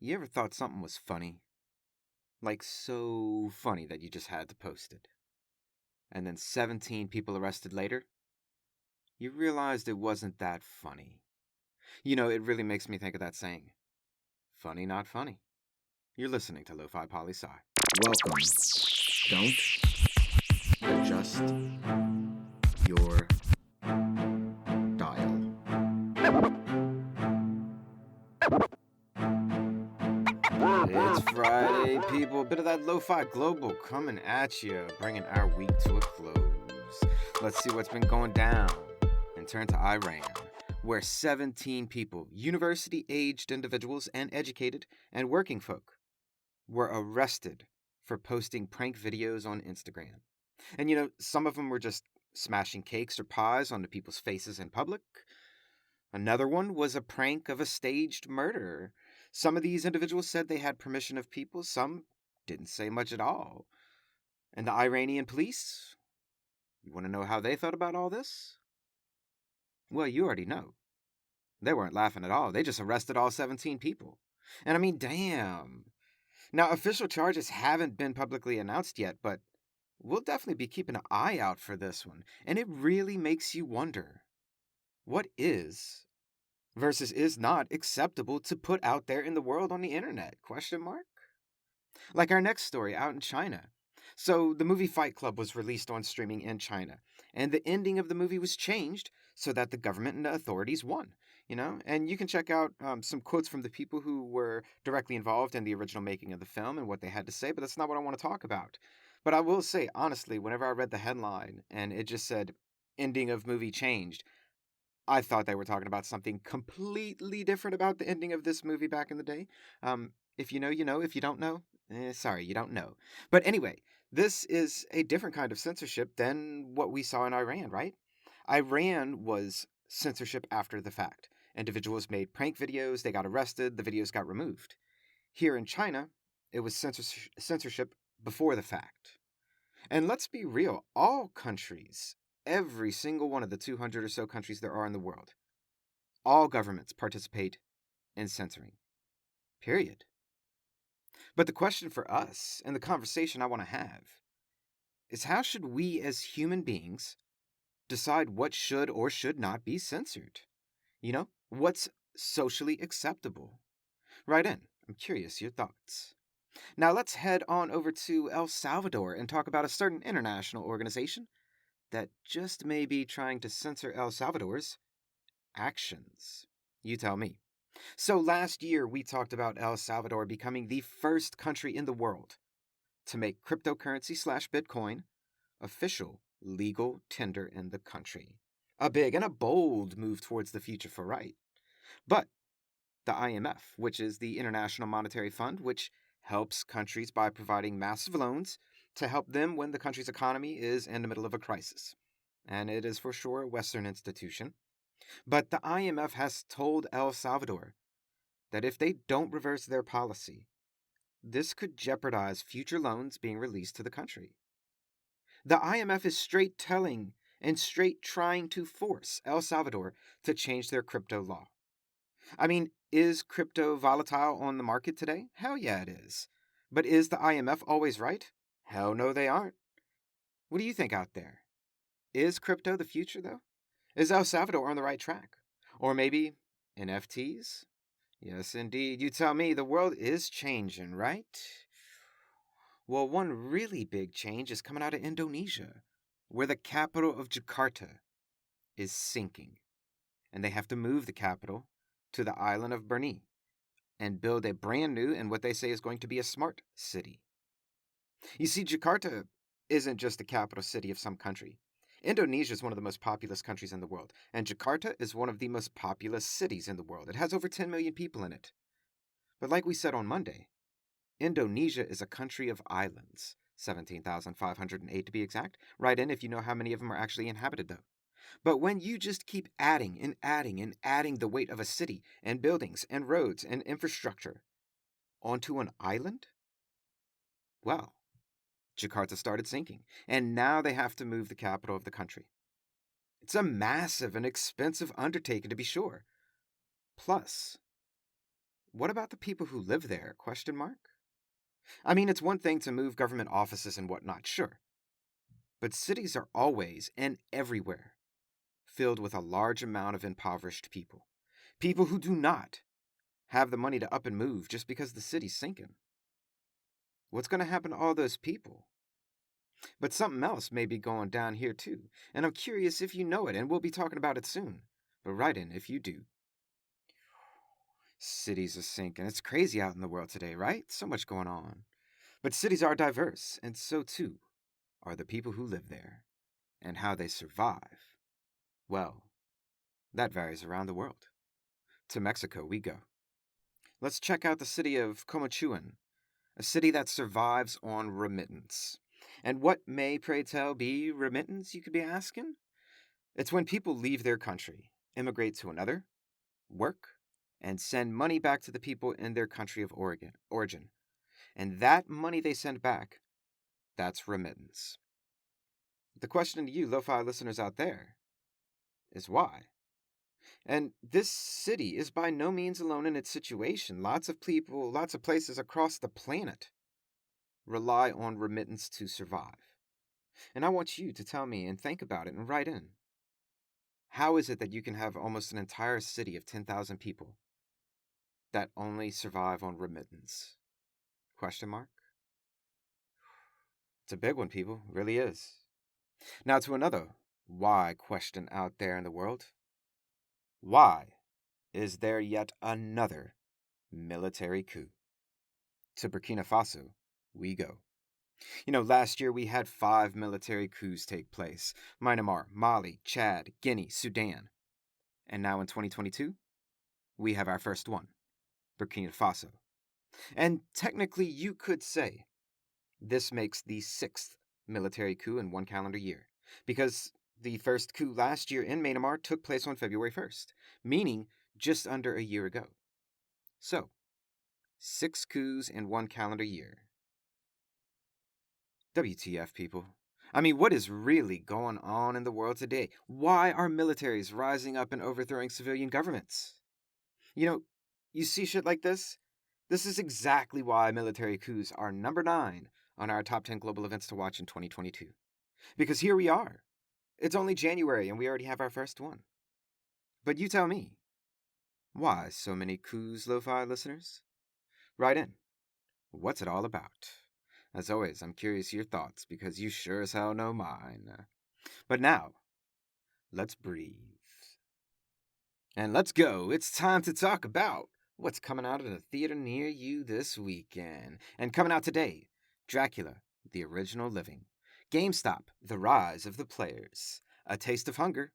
You ever thought something was funny? Like so funny that you just had to post it. And then 17 people arrested later? You realized it wasn't that funny. It really makes me think of that saying. Funny, not funny. You're listening to Lofi Polici. Welcome. Don't adjust your dial. It's Friday, people. A bit of that Lo-Fi Global coming at you, bringing our week to a close. Let's see what's been going down and turn to Iran, where 17 people, university-aged individuals and educated and working folk, were arrested for posting prank videos on Instagram. And some of them were just smashing cakes or pies onto people's faces in public. Another one was a prank of a staged murder. Some of these individuals said they had permission of people, some didn't say much at all. And the Iranian police? You want to know how they thought about all this? Well, you already know. They weren't laughing at all. They just arrested all 17 people. And I mean, damn. Now, official charges haven't been publicly announced yet, but we'll definitely be keeping an eye out for this one. And it really makes you wonder, what is versus is not acceptable to put out there in the world on the internet? Question mark? Like our next story out in China. So the movie Fight Club was released on streaming in China, and the ending of the movie was changed so that the government and the authorities won. And you can check out some quotes from the people who were directly involved in the original making of the film and what they had to say, but that's not what I want to talk about. But I will say, honestly, whenever I read the headline and it just said ending of movie changed, I thought they were talking about something completely different about the ending of this movie back in the day. If you know, you know. If you don't know, sorry, you don't know. But anyway, this is a different kind of censorship than what we saw in Iran, right? Iran was censorship after the fact. Individuals made prank videos, they got arrested, the videos got removed. Here in China, it was censorship before the fact. And let's be real, all countries, every single one of the 200 or so countries there are in the world, all governments participate in censoring. Period. But the question for us, and the conversation I want to have, is how should we as human beings decide what should or should not be censored? What's socially acceptable? Write in. I'm curious your thoughts. Now let's head on over to El Salvador and talk about a certain international organization that just may be trying to censor El Salvador's actions. You tell me. So last year, we talked about El Salvador becoming the first country in the world to make cryptocurrency / Bitcoin official legal tender in the country. A big and a bold move towards the future for right. But the IMF, which is the International Monetary Fund, which helps countries by providing massive loans to help them when the country's economy is in the middle of a crisis. And it is for sure a Western institution. But the IMF has told El Salvador that if they don't reverse their policy, this could jeopardize future loans being released to the country. The IMF is straight telling and straight trying to force El Salvador to change their crypto law. I mean, is crypto volatile on the market today? Hell yeah, it is. But is the IMF always right? Hell no, they aren't. What do you think out there? Is crypto the future, though? Is El Salvador on the right track? Or maybe NFTs? Yes, indeed. You tell me, the world is changing, right? Well, one really big change is coming out of Indonesia, where the capital of Jakarta is sinking. And they have to move the capital to the island of Burkina and build a brand new and what they say is going to be a smart city. You see, Jakarta isn't just the capital city of some country. Indonesia is one of the most populous countries in the world, and Jakarta is one of the most populous cities in the world. It has over 10 million people in it. But like we said on Monday, Indonesia is a country of islands, 17,508 to be exact. Write in if you know how many of them are actually inhabited, though. But when you just keep adding and adding and adding the weight of a city and buildings and roads and infrastructure onto an island, well, Jakarta started sinking, and now they have to move the capital of the country. It's a massive and expensive undertaking, to be sure. Plus, what about the people who live there? Question mark. I mean, it's one thing to move government offices and whatnot, sure. But cities are always and everywhere filled with a large amount of impoverished people. People who do not have the money to up and move just because the city's sinking. What's going to happen to all those people? But something else may be going down here too, and I'm curious if you know it, and we'll be talking about it soon. But write in if you do. Cities are sinking. It's crazy out in the world today, right? So much going on. But cities are diverse, and so too are the people who live there, and how they survive. Well, that varies around the world. To Mexico we go. Let's check out the city of Comachuan, a city that survives on remittance. And what may, pray tell, be remittance, you could be asking? It's when people leave their country, immigrate to another, work, and send money back to the people in their country of origin. And that money they send back, that's remittance. The question to you, Lo-Fi listeners out there, is why? And this city is by no means alone in its situation. Lots of people, lots of places across the planet rely on remittance to survive. And I want you to tell me and think about it and write in. How is it that you can have almost an entire city of 10,000 people that only survive on remittance? Question mark? It's a big one, people. It really is. Now to another why question out there in the world. Why is there yet another military coup? To Burkina Faso we go. Last year we had 5 military coups take place. Myanmar, Mali, Chad, Guinea, Sudan. And now in 2022, we have our first one, Burkina Faso. And technically you could say this makes the 6th military coup in one calendar year, because the first coup last year in Myanmar took place on February 1st, meaning just under a year ago. So, 6 coups in one calendar year. WTF, people. I mean, what is really going on in the world today? Why are militaries rising up and overthrowing civilian governments? You see shit like this? This is exactly why military coups are number 9 on our top 10 global events to watch in 2022. Because here we are. It's only January and we already have our first one. But you tell me, why so many coups, Lo-Fi listeners? Write in. What's it all about? As always, I'm curious your thoughts because you sure as hell know mine. But now, let's breathe. And let's go. It's time to talk about what's coming out of the theater near you this weekend. And coming out today, Dracula, the Original Living, GameStop, The Rise of the Players, A Taste of Hunger,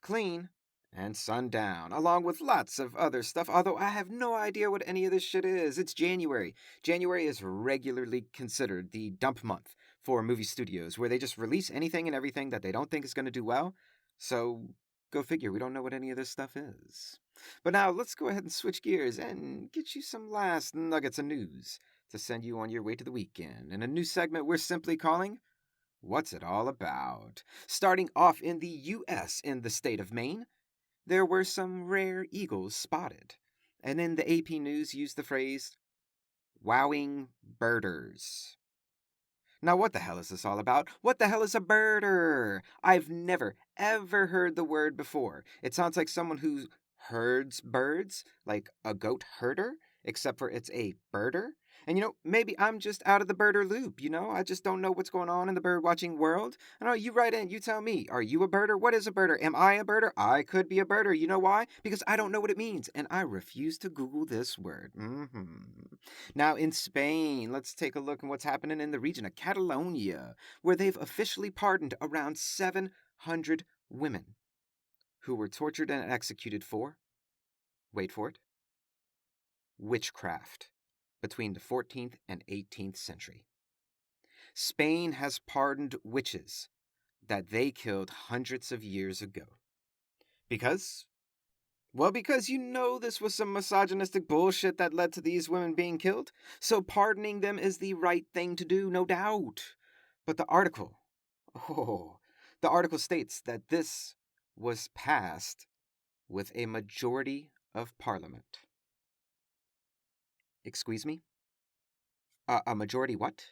Clean, and Sundown, along with lots of other stuff, although I have no idea what any of this shit is. It's January. January is regularly considered the dump month for movie studios, where they just release anything and everything that they don't think is going to do well. So, go figure, we don't know what any of this stuff is. But now, let's go ahead and switch gears and get you some last nuggets of news to send you on your way to the weekend, in a new segment we're simply calling What's It All About? Starting off in the U.S. in the state of Maine, there were some rare eagles spotted, and then the AP News used the phrase, wowing birders. Now what the hell is this all about? What the hell is a birder? I've never, ever heard the word before. It sounds like someone who herds birds, like a goat herder, except for it's a birder. And maybe I'm just out of the birder loop, I just don't know what's going on in the bird watching world. I know, you write in, you tell me, are you a birder? What is a birder? Am I a birder? I could be a birder. You know why? Because I don't know what it means, and I refuse to Google this word. Now in Spain, let's take a look at what's happening in the region of Catalonia, where they've officially pardoned around 700 women who were tortured and executed for, wait for it, witchcraft between the 14th and 18th century. Spain has pardoned witches that they killed hundreds of years ago. Because? Well, because this was some misogynistic bullshit that led to these women being killed, so pardoning them is the right thing to do, no doubt. But the article states that this was passed with a majority of parliament. Excuse me? A majority what?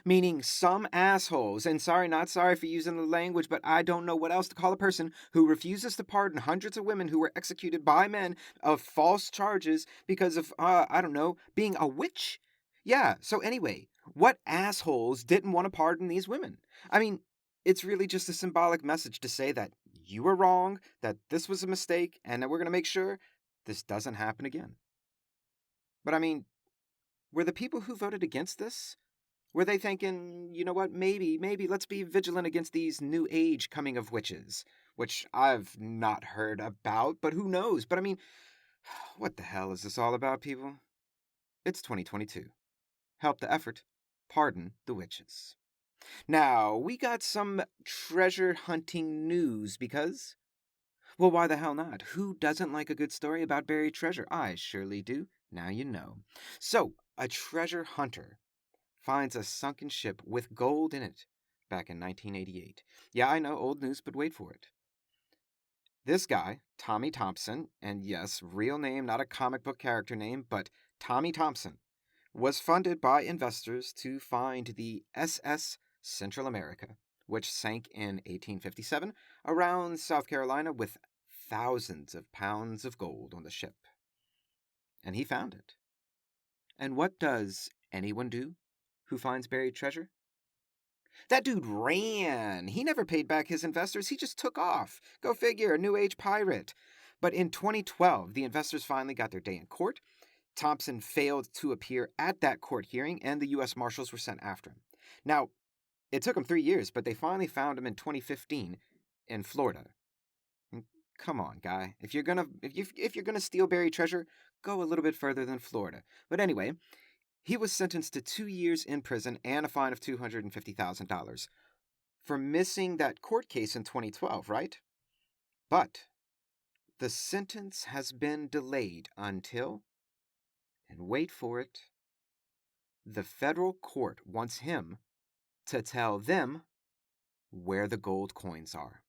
Meaning some assholes, and sorry, not sorry for using the language, but I don't know what else to call a person who refuses to pardon hundreds of women who were executed by men of false charges because of, I don't know, being a witch? Yeah, so anyway, what assholes didn't want to pardon these women? I mean, it's really just a symbolic message to say that you were wrong, that this was a mistake, and that we're going to make sure this doesn't happen again. But I mean, were the people who voted against this, were they thinking, you know what, maybe, let's be vigilant against these new age coming of witches, which I've not heard about, but who knows? But I mean, what the hell is this all about, people? It's 2022. Help the effort. Pardon the witches. Now, we got some treasure hunting news because, well, why the hell not? Who doesn't like a good story about buried treasure? I surely do. Now you know. So, a treasure hunter finds a sunken ship with gold in it back in 1988. Yeah, I know, old news, but wait for it. This guy, Tommy Thompson, and yes, real name, not a comic book character name, but Tommy Thompson, was funded by investors to find the SS Central America, which sank in 1857 around South Carolina with thousands of pounds of gold on the ship. And he found it. And what does anyone do who finds buried treasure? That dude ran. He never paid back his investors. He just took off. Go figure, a new age pirate. But in 2012, the investors finally got their day in court. Thompson failed to appear at that court hearing, and the U.S. Marshals were sent after him. Now, it took him 3 years, but they finally found him in 2015 in Florida. Come on, guy. If you're gonna steal buried treasure, go a little bit further than Florida. But anyway, he was sentenced to 2 years in prison and a fine of $250,000 for missing that court case in 2012, right? But the sentence has been delayed until, and wait for it, the federal court wants him to tell them where the gold coins are.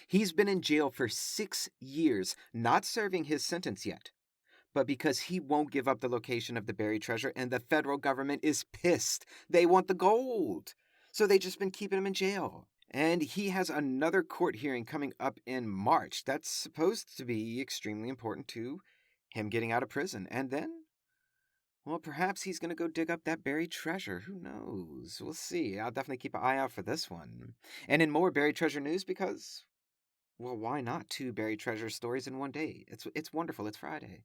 He's been in jail for 6 years, not serving his sentence yet, but because he won't give up the location of the buried treasure, and the federal government is pissed. They want the gold. So they just been keeping him in jail. And he has another court hearing coming up in March. That's supposed to be extremely important to him getting out of prison. And then, well, perhaps he's going to go dig up that buried treasure. Who knows? We'll see. I'll definitely keep an eye out for this one. And in more buried treasure news, because, well, why not 2 buried treasure stories in one day? It's wonderful. It's Friday.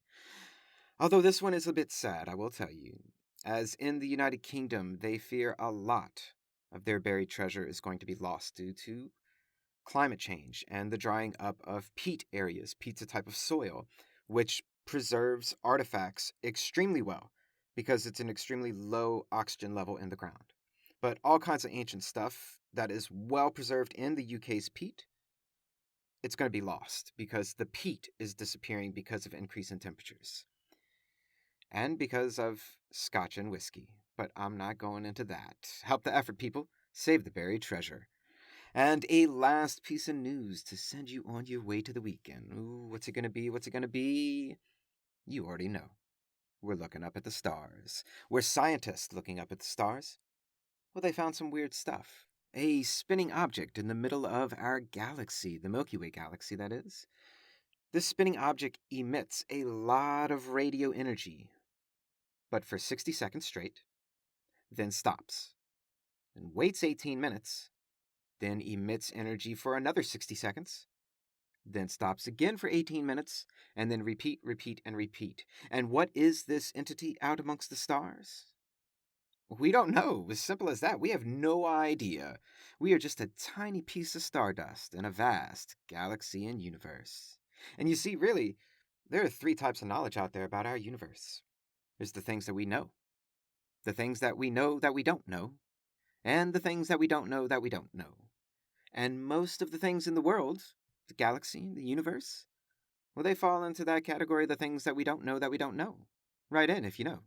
Although this one is a bit sad, I will tell you. As in the United Kingdom, they fear a lot of their buried treasure is going to be lost due to climate change and the drying up of peat areas. Peat's a type of soil which preserves artifacts extremely well because it's an extremely low oxygen level in the ground. But all kinds of ancient stuff that is well preserved in the UK's peat, it's going to be lost because the peat is disappearing because of increase in temperatures. And because of scotch and whiskey. But I'm not going into that. Help the effort, people. Save the buried treasure. And a last piece of news to send you on your way to the weekend. Ooh, what's it gonna be? What's it gonna be? You already know. We're looking up at the stars. We're scientists looking up at the stars. Well, they found some weird stuff. A spinning object in the middle of our galaxy, the Milky Way galaxy, that is. This spinning object emits a lot of radio energy, but for 60 seconds straight, then stops, then waits 18 minutes, then emits energy for another 60 seconds, then stops again for 18 minutes, and then repeat, and repeat. And what is this entity out amongst the stars? We don't know. As simple as that. We have no idea. We are just a tiny piece of stardust in a vast galaxy and universe. And you see, really, there are 3 types of knowledge out there about our universe. There's the things that we know, the things that we know that we don't know, and the things that we don't know that we don't know. And most of the things in the world, the galaxy, the universe, well, they fall into that category, the things that we don't know that we don't know. Write in if you know,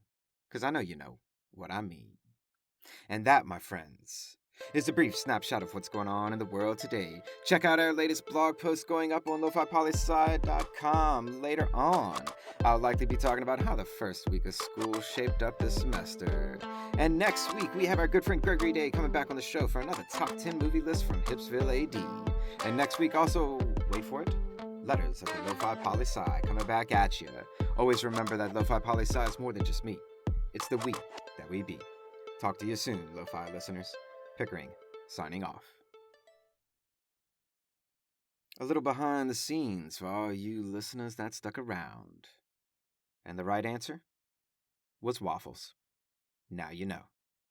because I know you know what I mean. And that, my friends, is a brief snapshot of what's going on in the world today. Check out our latest blog post going up on lofipolisci.com later on. I'll likely be talking about how the first week of school shaped up this semester. And next week, we have our good friend Gregory Day coming back on the show for another top 10 movie list from Hipsville AD. And next week also, wait for it, Letters of the Lo-Fi Poli-Sci coming back at you. Always remember that Lo-Fi Poli-Sci is more than just me. It's the we that we be. Talk to you soon, Lo-Fi listeners. Pickering, signing off. A little behind the scenes for all you listeners that stuck around. And the right answer was waffles. Now you know.